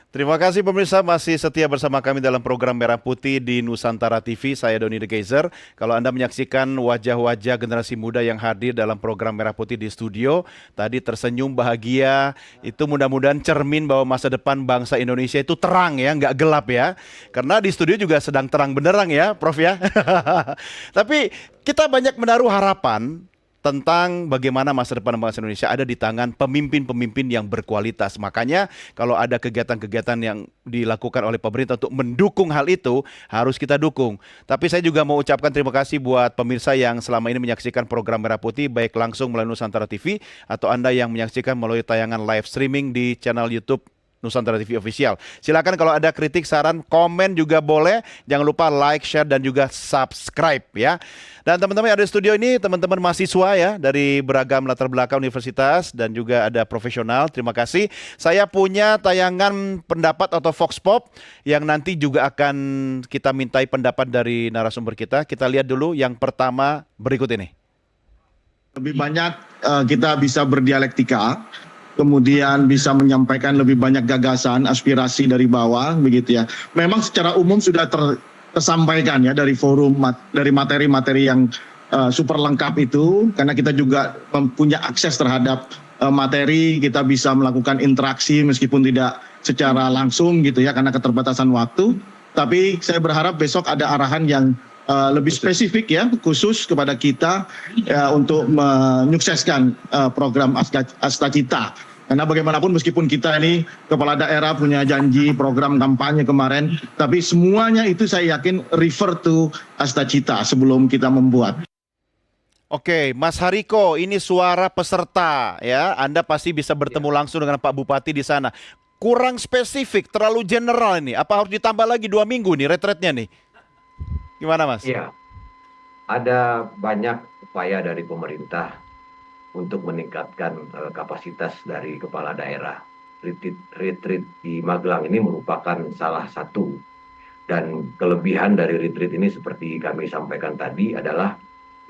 Terima kasih pemirsa masih setia bersama kami dalam program Merah Putih di Nusantara TV. Saya Doni De Kaiser. Kalau Anda menyaksikan wajah-wajah generasi muda yang hadir dalam program Merah Putih di studio, tadi tersenyum bahagia, itu mudah-mudahan cermin bahwa masa depan bangsa Indonesia itu terang ya, nggak gelap ya. Karena di studio juga sedang terang benderang ya, Prof ya. Tapi kita banyak menaruh harapan tentang bagaimana masa depan bangsa Indonesia ada di tangan pemimpin-pemimpin yang berkualitas. Makanya kalau ada kegiatan-kegiatan yang dilakukan oleh pemerintah untuk mendukung hal itu, harus kita dukung. Tapi saya juga mau ucapkan terima kasih buat pemirsa yang selama ini menyaksikan program Merah Putih, baik langsung melalui Nusantara TV, atau Anda yang menyaksikan melalui tayangan live streaming di channel YouTube Nusantara TV Official. Silakan kalau ada kritik, saran, komen juga boleh. Jangan lupa like, share, dan juga subscribe ya. Dan teman-teman yang ada di studio ini, teman-teman mahasiswa ya, dari beragam latar belakang universitas dan juga ada profesional. Terima kasih. Saya punya tayangan pendapat atau Vox Pop yang nanti juga akan kita mintai pendapat dari narasumber kita. Kita lihat dulu yang pertama berikut ini. Lebih banyak kita bisa berdialektika, kemudian bisa menyampaikan lebih banyak gagasan, aspirasi dari bawah, begitu ya. Memang secara umum sudah tersampaikan ya dari forum, dari materi-materi yang super lengkap itu, karena kita juga punya akses terhadap materi, kita bisa melakukan interaksi meskipun tidak secara langsung gitu ya, karena keterbatasan waktu. Tapi saya berharap besok ada arahan yang lebih spesifik ya, khusus kepada kita ya, untuk menyukseskan program Astacita. Karena bagaimanapun meskipun kita ini kepala daerah punya janji program kampanye kemarin, tapi semuanya itu saya yakin refer to Astacita sebelum kita membuat. Oke, Mas Hariko, ini suara peserta ya. Anda pasti bisa bertemu langsung dengan Pak Bupati di sana. Kurang spesifik, terlalu general ini. Apa harus ditambah lagi 2 minggu nih retretnya nih? Gimana Mas? Iya, ada banyak upaya dari pemerintah untuk meningkatkan kapasitas dari kepala daerah. Retreat di Magelang ini merupakan salah satu. Dan kelebihan dari retreat ini seperti kami sampaikan tadi adalah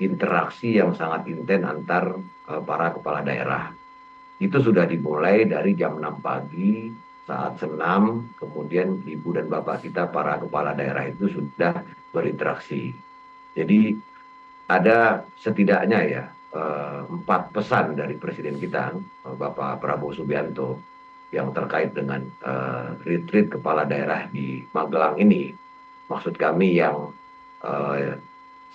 interaksi yang sangat intens antar para kepala daerah. Itu sudah dimulai dari jam 6 pagi saat senam, kemudian ibu dan bapak kita para kepala daerah itu sudah berinteraksi. Jadi ada setidaknya ya 4 pesan dari Presiden kita, Bapak Prabowo Subianto, yang terkait dengan retreat kepala daerah di Magelang ini. Maksud kami yang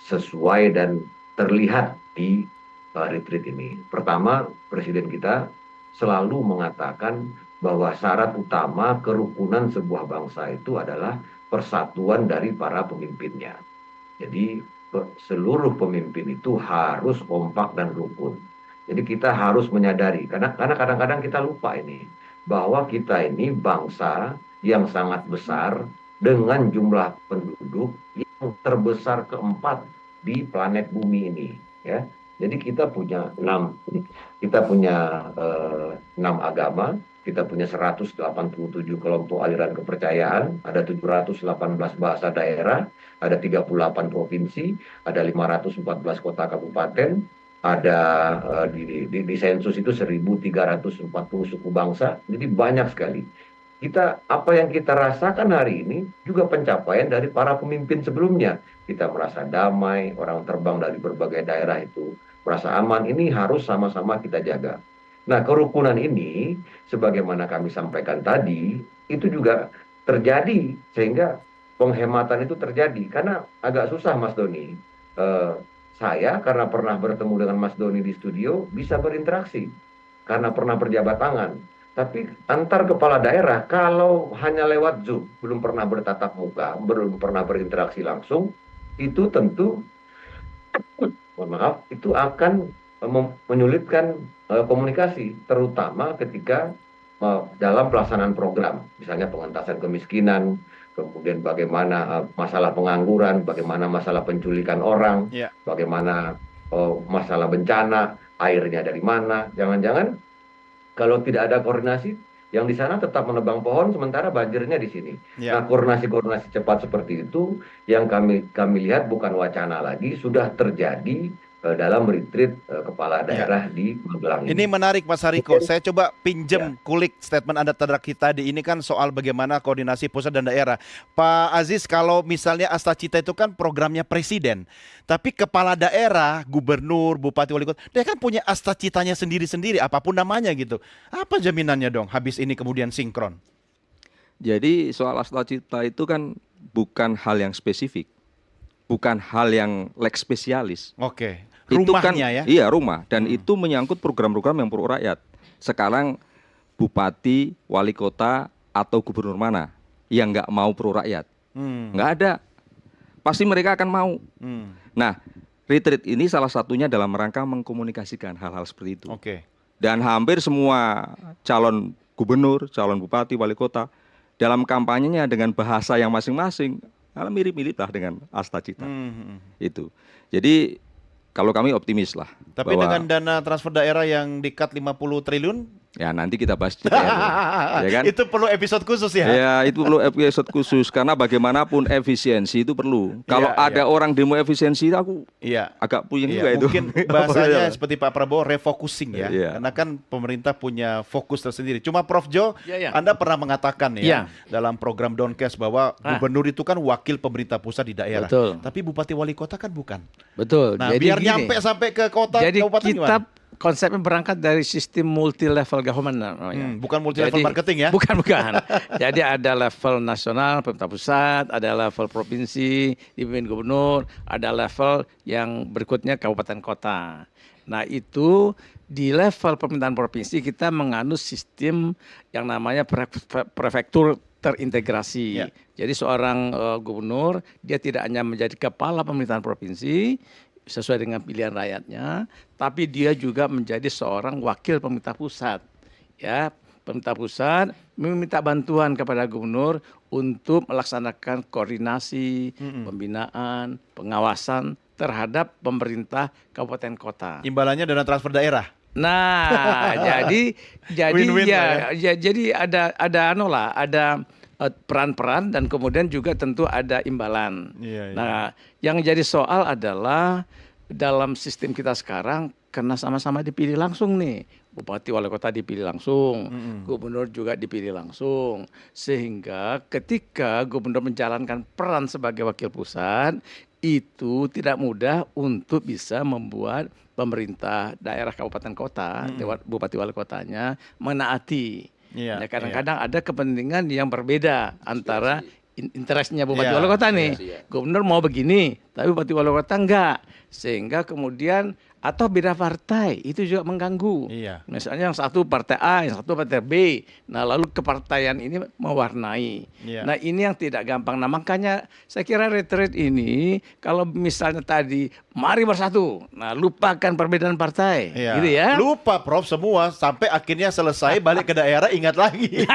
sesuai dan terlihat di retreat ini. Pertama, Presiden kita selalu mengatakan bahwa syarat utama kerukunan sebuah bangsa itu adalah persatuan dari para pemimpinnya. Jadi seluruh pemimpin itu harus kompak dan rukun. Jadi kita harus menyadari, karena kadang-kadang kita lupa ini, bahwa kita ini bangsa yang sangat besar dengan jumlah penduduk yang terbesar keempat di planet bumi ini. Ya, jadi kita punya 6 agama, kita punya 187 kelompok aliran kepercayaan, ada 718 bahasa daerah, ada 38 provinsi, ada 514 kota kabupaten, ada di sensus itu 1.340 suku bangsa, jadi banyak sekali. Apa yang kita rasakan hari ini juga pencapaian dari para pemimpin sebelumnya. Kita merasa damai, orang terbang dari berbagai daerah itu merasa aman, ini harus sama-sama kita jaga. Nah, kerukunan ini, sebagaimana kami sampaikan tadi, itu juga terjadi, sehingga penghematan itu terjadi. Karena agak susah, Mas Doni. Saya, karena pernah bertemu dengan Mas Doni di studio, bisa berinteraksi. Karena pernah berjabat tangan. Tapi antar kepala daerah, kalau hanya lewat Zoom, belum pernah bertatap muka, belum pernah berinteraksi langsung, itu tentu, mohon maaf, itu akan menyulitkan komunikasi, terutama ketika dalam pelaksanaan program, misalnya pengentasan kemiskinan, kemudian bagaimana masalah pengangguran, bagaimana masalah penculikan orang, bagaimana masalah bencana, airnya dari mana, jangan-jangan kalau tidak ada koordinasi, yang di sana tetap menebang pohon, sementara banjirnya di sini. Nah, koordinasi cepat seperti itu, yang kami lihat bukan wacana lagi, sudah terjadi dalam retreat kepala daerah di Magelang Ini menarik Mas Hariko. Saya coba pinjem kulik statement Anda tadi. Ini kan soal bagaimana koordinasi pusat dan daerah. Pak Aziz, kalau misalnya Astacita itu kan programnya presiden. Tapi kepala daerah, gubernur, bupati, wali kota, dia kan punya Astacitanya sendiri-sendiri, apapun namanya gitu. Apa jaminannya dong habis ini kemudian sinkron? Jadi soal Astacita itu kan bukan hal yang spesifik. Bukan hal yang lex spesialis. Oke. Itu kan, Rumahnya ya? Iya, rumah. Dan itu menyangkut program-program yang pro rakyat. Sekarang bupati, wali kota, atau gubernur mana yang nggak mau pro rakyat? Nggak ada. Pasti mereka akan mau. Nah, retreat ini salah satunya dalam rangka mengkomunikasikan hal-hal seperti itu. Oke. Dan hampir semua calon gubernur, calon bupati, wali kota, dalam kampanyenya dengan bahasa yang masing-masing, mirip-mirip lah dengan Astacita. Itu. Jadi kalau kami optimis lah. Tapi bahwa, dengan dana transfer daerah yang di-cut 50 triliun, ya nanti kita bahas detail. Ya kan? itu perlu episode khusus ya? Ya, itu perlu episode khusus karena bagaimanapun efisiensi itu perlu. Kalau ada orang demo efisiensi, aku agak puyeng juga itu. Mungkin bahasanya seperti Pak Prabowo refocusing ya. Iya. Karena kan pemerintah punya fokus tersendiri. Cuma Prof Jo, Ya. Anda pernah mengatakan Ya. dalam program Doncast bahwa gubernur itu kan wakil pemerintah pusat di daerah. Betul. Tapi bupati wali kota kan bukan. Betul. Nah, Jadi biar gini, nyampe sampai ke kota jadi kabupaten kita gimana? konsepnya berangkat dari sistem multi level government namanya. Bukan multi level Jadi, marketing ya? Bukan. Jadi ada level nasional, pemerintah pusat, ada level provinsi, dipimpin gubernur, ada level yang berikutnya kabupaten kota. Nah itu di level pemerintahan provinsi kita menganut sistem yang namanya prefektur terintegrasi. Ya. Jadi seorang gubernur dia tidak hanya menjadi kepala pemerintahan provinsi sesuai dengan pilihan rakyatnya, tapi dia juga menjadi seorang wakil pemerintah pusat. Ya, pemerintah pusat meminta bantuan kepada gubernur untuk melaksanakan koordinasi, pembinaan, pengawasan terhadap pemerintah kabupaten kota. Imbalannya dana transfer daerah. Nah, jadi Win-win ya, jadi ada peran-peran dan kemudian juga tentu ada imbalan. Iya. Nah, yang jadi soal adalah dalam sistem kita sekarang karena sama-sama dipilih langsung nih. Bupati wali kota dipilih langsung, gubernur juga dipilih langsung. Sehingga ketika gubernur menjalankan peran sebagai wakil pusat, itu tidak mudah untuk bisa membuat pemerintah daerah kabupaten kota, bupati wali kotanya menaati. Iya, Ya, kadang-kadang ada kepentingan yang berbeda antara interestnya bupati wali kota nih. Gubernur mau begini, tapi bupati wali kota enggak. Sehingga kemudian atau beda partai itu juga mengganggu. Iya. Misalnya yang satu partai A, yang satu partai B. Nah lalu kepartaian ini mewarnai. Iya. Nah ini yang tidak gampang. Nah makanya saya kira retreat ini kalau misalnya tadi mari bersatu. Nah lupakan perbedaan partai. Iya. Gitu ya. Lupa Prof semua sampai akhirnya selesai balik ke daerah ingat lagi.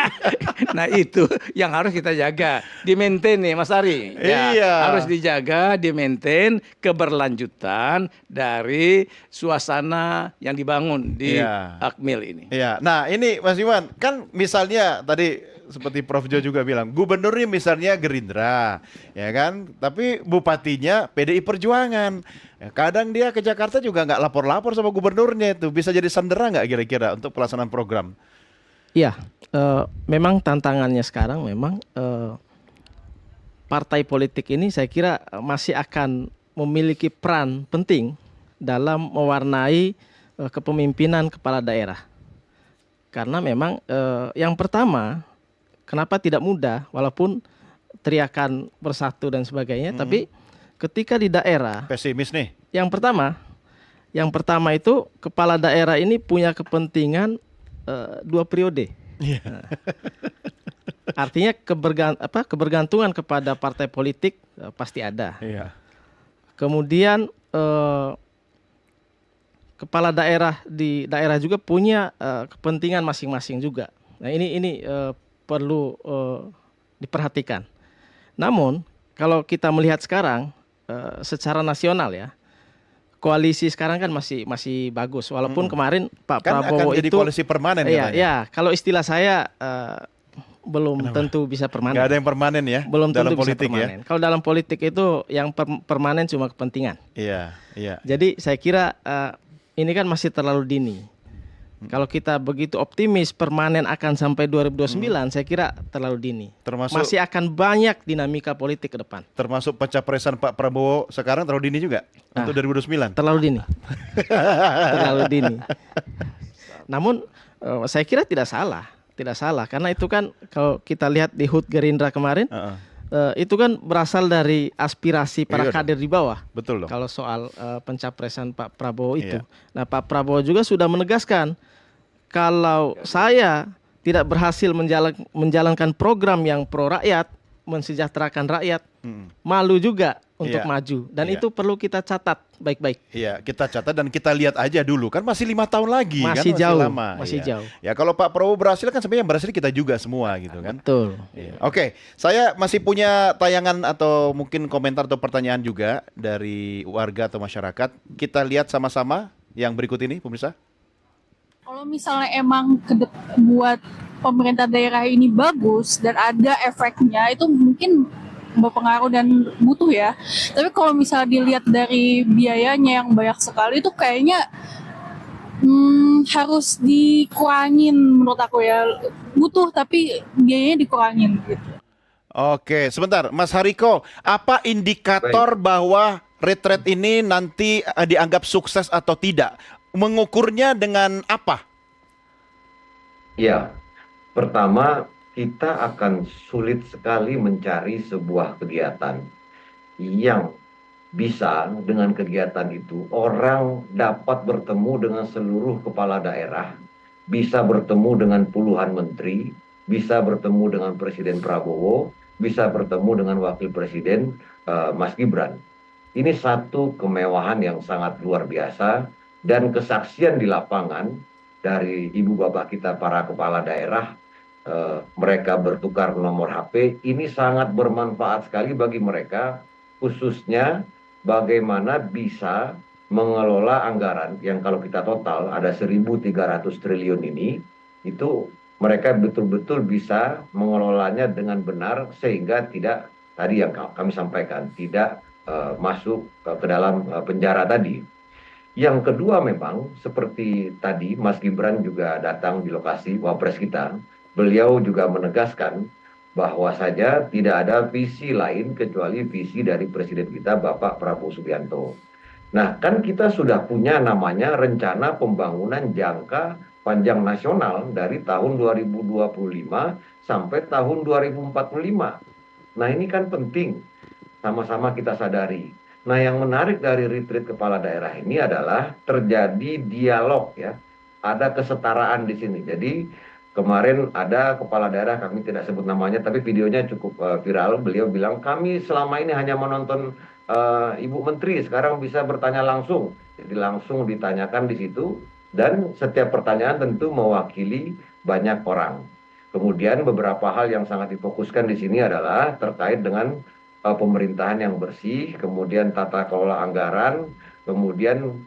Nah itu yang harus kita jaga. Di-maintain nih Mas Ari. Ya, Iya. harus dijaga, di-maintain keberlanjutan dari suasana yang dibangun di Iya. Akmil ini. Iya. Nah, ini Mas Iwan, kan misalnya tadi seperti Prof Jo juga bilang, gubernurnya misalnya Gerindra, ya kan? Tapi bupatinya PDI Perjuangan. Ya, kadang dia ke Jakarta juga nggak lapor-lapor sama gubernurnya itu. Bisa jadi sandera nggak kira-kira untuk pelaksanaan program? Iya, memang tantangannya sekarang memang partai politik ini saya kira masih akan memiliki peran penting dalam mewarnai kepemimpinan kepala daerah. Karena memang yang pertama, kenapa tidak mudah walaupun teriakan bersatu dan sebagainya, tapi ketika di daerah, Pesimis nih. yang pertama itu kepala daerah ini punya kepentingan 2 periode. Nah, artinya kebergantungan kepada partai politik pasti ada. Iya. Kemudian kepala daerah di daerah juga punya kepentingan masing-masing juga. Nah ini perlu diperhatikan. Namun kalau kita melihat sekarang secara nasional ya, koalisi sekarang kan masih bagus. Walaupun kemarin Pak Kan Prabowo akan jadi itu koalisi permanen iya, katanya. ya, kalau istilah saya belum tentu bisa permanen. Nggak ada yang permanen ya Belum dalam tentu bisa politik ya. permanen. Kalau dalam politik itu yang permanen cuma kepentingan. Iya, iya. Jadi saya kira ini kan masih terlalu dini. Kalau kita begitu optimis permanen akan sampai 2029, saya kira terlalu dini. Termasuk Masih akan banyak dinamika politik ke depan. termasuk pencapresan Pak Prabowo sekarang terlalu dini juga untuk 2029. Terlalu dini. Terlalu dini. Namun saya kira tidak salah karena itu kan kalau kita lihat di HUT Gerindra kemarin itu kan berasal dari aspirasi para Iya, kader di bawah. Betul dong. Kalau soal pencapresan Pak Prabowo itu. Iya. Nah, Pak Prabowo juga sudah menegaskan kalau saya tidak berhasil menjalankan program yang pro rakyat, mensejahterakan rakyat, malu juga untuk Iya. maju. Dan Iya. itu perlu kita catat baik-baik. Iya, kita catat dan kita lihat aja dulu kan masih 5 tahun lagi kan Masih jauh, lama. masih Iya. jauh. Ya kalau Pak Prabowo berhasil kan sebenarnya yang berhasil kita juga semua gitu kan. Betul. Iya. Oke, saya masih punya tayangan atau mungkin komentar atau pertanyaan juga dari warga atau masyarakat. Kita lihat sama-sama yang berikut ini, pemirsa. Kalau misalnya emang buat pemerintah daerah ini bagus dan ada efeknya, itu mungkin berpengaruh dan butuh ya. Tapi kalau misalnya dilihat dari biayanya yang banyak sekali, itu kayaknya harus dikurangin menurut aku ya. Butuh tapi biayanya dikurangin gitu. Oke, sebentar, Mas Hariko, apa indikator bahwa retret ini nanti dianggap sukses atau tidak? Mengukurnya dengan apa? Ya, pertama kita akan sulit sekali mencari sebuah kegiatan yang bisa dengan kegiatan itu orang dapat bertemu dengan seluruh kepala daerah, bisa bertemu dengan puluhan menteri, bisa bertemu dengan Presiden Prabowo, bisa bertemu dengan Wakil Presiden Mas Gibran. Ini satu kemewahan yang sangat luar biasa dan kesaksian di lapangan dari ibu bapak kita para kepala daerah, mereka bertukar nomor HP, ini sangat bermanfaat sekali bagi mereka, khususnya bagaimana bisa mengelola anggaran yang kalau kita total ada 1.300 triliun ini, itu mereka betul-betul bisa mengelolanya dengan benar sehingga tidak, tadi yang kami sampaikan, tidak masuk ke dalam penjara tadi. Yang kedua memang seperti tadi Mas Gibran juga datang di lokasi Wapres kita, beliau juga menegaskan bahwa saja tidak ada visi lain kecuali visi dari Presiden kita Bapak Prabowo Subianto. Nah kan kita sudah punya namanya rencana pembangunan jangka panjang nasional dari tahun 2025 sampai tahun 2045. Nah ini kan penting sama-sama kita sadari. Nah yang menarik dari retreat kepala daerah ini adalah terjadi dialog ya, ada kesetaraan di sini. Jadi kemarin ada kepala daerah, kami tidak sebut namanya, tapi videonya cukup viral. Beliau bilang kami selama ini hanya menonton Ibu Menteri, sekarang bisa bertanya langsung. Jadi langsung ditanyakan di situ dan setiap pertanyaan tentu mewakili banyak orang. Kemudian beberapa hal yang sangat difokuskan di sini adalah terkait dengan pemerintahan yang bersih, kemudian tata kelola anggaran, kemudian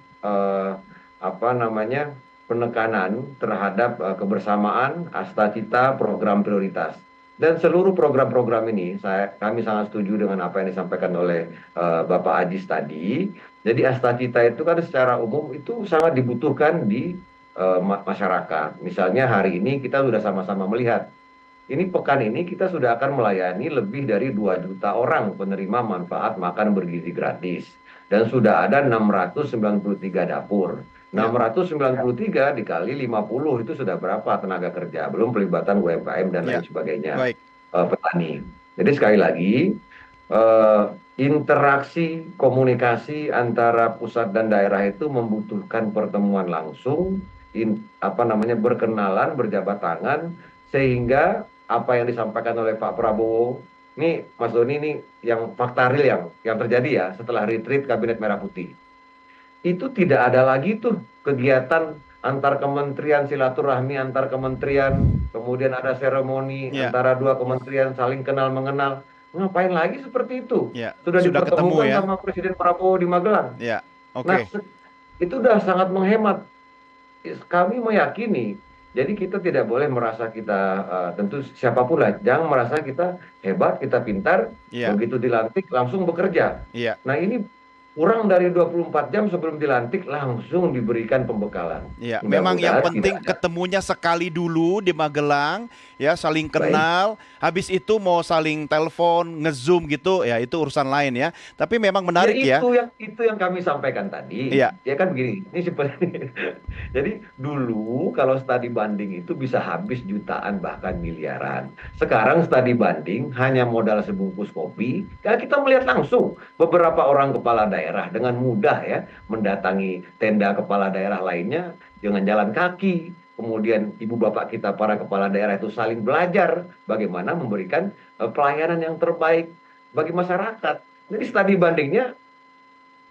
penekanan terhadap kebersamaan, asta-cita, program prioritas. Dan seluruh program-program ini, kami sangat setuju dengan apa yang disampaikan oleh Bapak Ajis tadi. Jadi asta-cita itu kan secara umum itu sangat dibutuhkan di masyarakat. Misalnya hari ini kita sudah sama-sama melihat, ini pekan ini kita sudah akan melayani lebih dari 2 juta orang penerima manfaat makan bergizi gratis. Dan sudah ada 693 dapur. 693 dikali 50 itu sudah berapa tenaga kerja? Belum pelibatan UMKM dan lain sebagainya. Baik. Petani. Jadi sekali lagi, interaksi komunikasi antara pusat dan daerah itu membutuhkan pertemuan langsung, berkenalan, berjabat tangan, sehingga apa yang disampaikan oleh Pak Prabowo, ini Mas Doni ini yang fakta real yang terjadi ya setelah retreat Kabinet Merah Putih. Itu tidak ada lagi tuh kegiatan antar kementerian, silaturahmi antar kementerian, kemudian ada seremoni antara 2 kementerian saling kenal mengenal. Ngapain lagi seperti itu? Sudah dipertemukan ketemu, sama Presiden Prabowo di Magelang. Oke. Nah, itu sudah sangat menghemat. Kami meyakini Jadi kita tidak boleh merasa kita, tentu siapapun lah, jangan merasa kita hebat, kita pintar, Iya, begitu dilantik langsung bekerja. iya, Nah ini kurang dari 24 jam sebelum dilantik langsung diberikan pembekalan. iya. Memang yang Mudah-mudahan penting tidak ada. ketemunya sekali dulu di Magelang, ya saling Baik. kenal. Habis itu mau saling telepon, nge-zoom gitu, ya itu urusan lain ya. Tapi memang menarik ya. Itu yang kami sampaikan tadi. Iya. Ya kan begini, ini seperti jadi dulu kalau studi banding itu bisa habis jutaan bahkan miliaran. Sekarang studi banding hanya modal sebungkus kopi. Ya kita melihat langsung beberapa orang kepala daerah dengan mudah ya mendatangi tenda kepala daerah lainnya dengan jalan kaki. Kemudian ibu bapak kita para kepala daerah itu saling belajar bagaimana memberikan pelayanan yang terbaik bagi masyarakat. Jadi studi bandingnya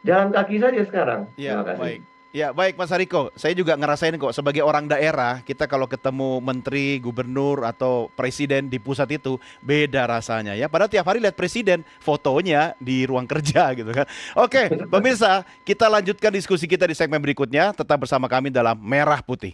jalan kaki saja sekarang. Ya, Terima kasih. baik. Ya, baik Mas Hariko. Saya juga ngerasain kok sebagai orang daerah, kita kalau ketemu menteri, gubernur atau presiden di pusat itu beda rasanya ya. Padahal tiap hari lihat presiden fotonya di ruang kerja gitu kan. Oke, pemirsa, kita lanjutkan diskusi kita di segmen berikutnya. Tetap bersama kami dalam Merah Putih.